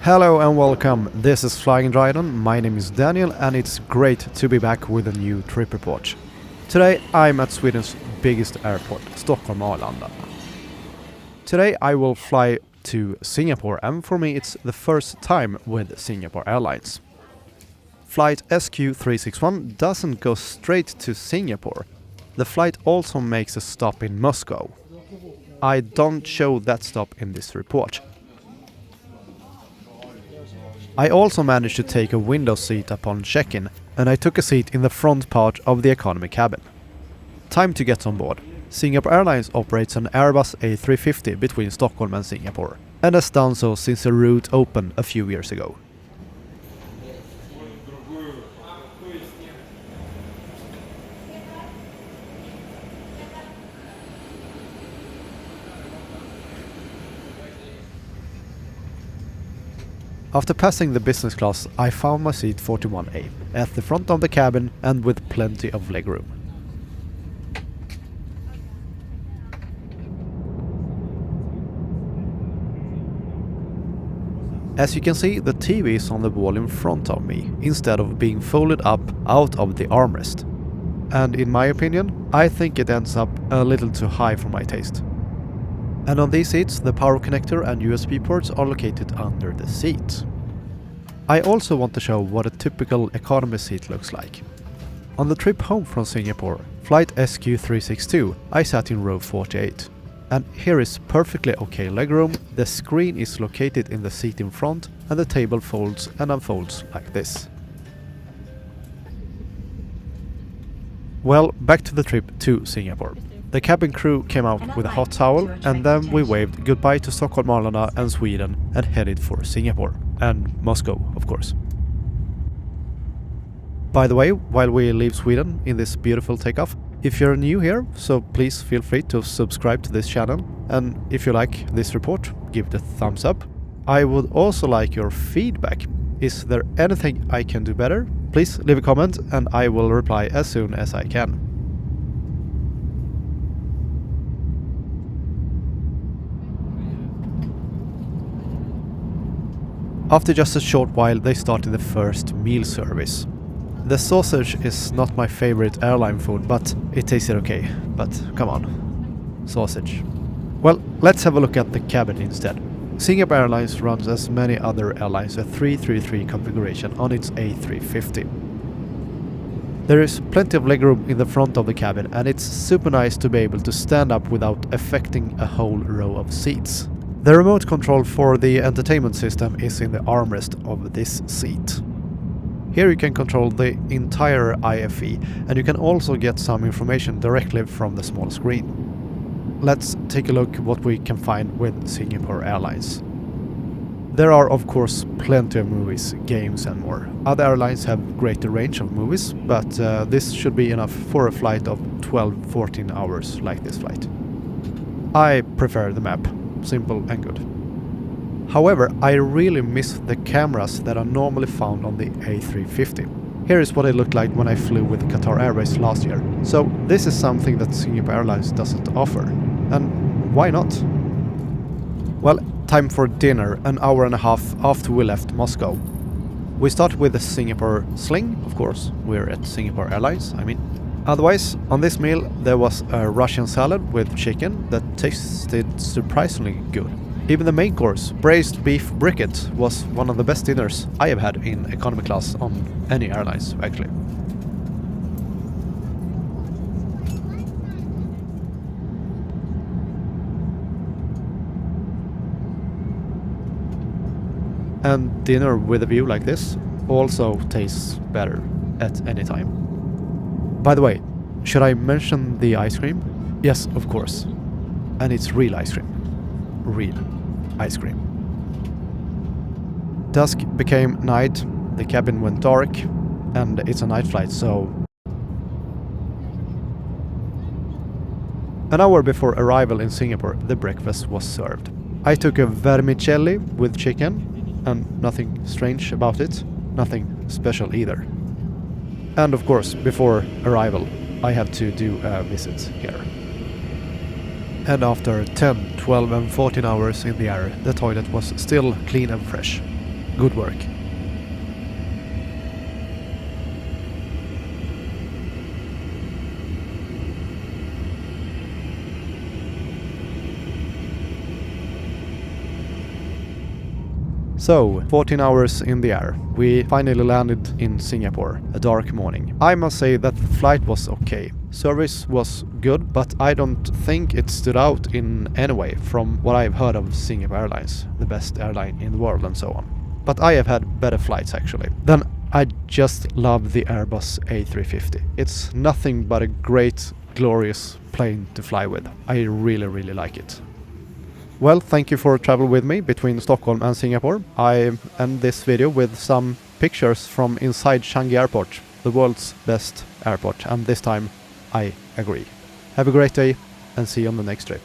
Hello and welcome, this is Flying Dryden, my name is Daniel and it's great to be back with a new trip report. Today I'm at Sweden's biggest airport, Stockholm Arlanda. Today I will fly to Singapore and for me it's the first time with Singapore Airlines. Flight SQ361 doesn't go straight to Singapore. The flight also makes a stop in Moscow. I don't show that stop in this report. I also managed to take a window seat upon check-in, and I took a seat in the front part of the economy cabin. Time to get on board. Singapore Airlines operates an Airbus A350 between Stockholm and Singapore, and has done so since the route opened a few years ago. After passing the business class, I found my seat 41A, at the front of the cabin and with plenty of legroom. As you can see, the TV is on the wall in front of me, instead of being folded up out of the armrest. And in my opinion, I think it ends up a little too high for my taste. And on these seats, the power connector and USB ports are located under the seat. I also want to show what a typical economy seat looks like. On the trip home from Singapore, flight SQ362, I sat in row 48. And here is perfectly okay legroom, the screen is located in the seat in front, and the table folds and unfolds like this. Well, back to the trip to Singapore. The cabin crew came out with a hot towel and then we waved goodbye to Stockholm Arlanda and Sweden and headed for Singapore. And Moscow, of course. By the way, while we leave Sweden in this beautiful takeoff, if you're new here, so please feel free to subscribe to this channel. And if you like this report, give it a thumbs up. I would also like your feedback. Is there anything I can do better? Please leave a comment and I will reply as soon as I can. After just a short while, they started the first meal service. The sausage is not my favorite airline food, but it tasted okay. But come on, sausage. Well, let's have a look at the cabin instead. Singapore Airlines runs as many other airlines a 333 configuration on its A350. There is plenty of legroom in the front of the cabin and it's super nice to be able to stand up without affecting a whole row of seats. The remote control for the entertainment system is in the armrest of this seat. Here you can control the entire IFE and you can also get some information directly from the small screen. Let's take a look what we can find with Singapore Airlines. There are of course plenty of movies, games and more. Other airlines have greater range of movies, but this should be enough for a flight of 12-14 hours like this flight. I prefer the map. Simple and good. However, I really miss the cameras that are normally found on the A350. Here is what it looked like when I flew with Qatar Airways last year. So this is something that Singapore Airlines doesn't offer. And why not? Well, time for dinner, an hour and a half after we left Moscow. We start with the Singapore Sling, of course. We're at Singapore Airlines, Otherwise, on this meal there was a Russian salad with chicken that tasted surprisingly good. Even the main course, braised beef brisket, was one of the best dinners I have had in economy class on any airlines, actually. And dinner with a view like this also tastes better at any time. By the way, should I mention the ice cream? Yes, of course. And it's real ice cream. Real ice cream. Dusk became night, the cabin went dark, and it's a night flight, so... An hour before arrival in Singapore, the breakfast was served. I took a vermicelli with chicken, and nothing strange about it, nothing special either. And of course, before arrival, I had to do a visit here. And after 10, 12 and 14 hours in the air, the toilet was still clean and fresh. Good work. So, 14 hours in the air. We finally landed in Singapore, a dark morning. I must say that the flight was okay. Service was good, but I don't think it stood out in any way from what I've heard of Singapore Airlines, the best airline in the world and so on. But I have had better flights actually. Then I just love the Airbus A350. It's nothing but a great, glorious plane to fly with. I really like it. Well, thank you for travel with me between Stockholm and Singapore. I end this video with some pictures from inside Changi Airport, the world's best airport, and this time I agree. Have a great day and see you on the next trip.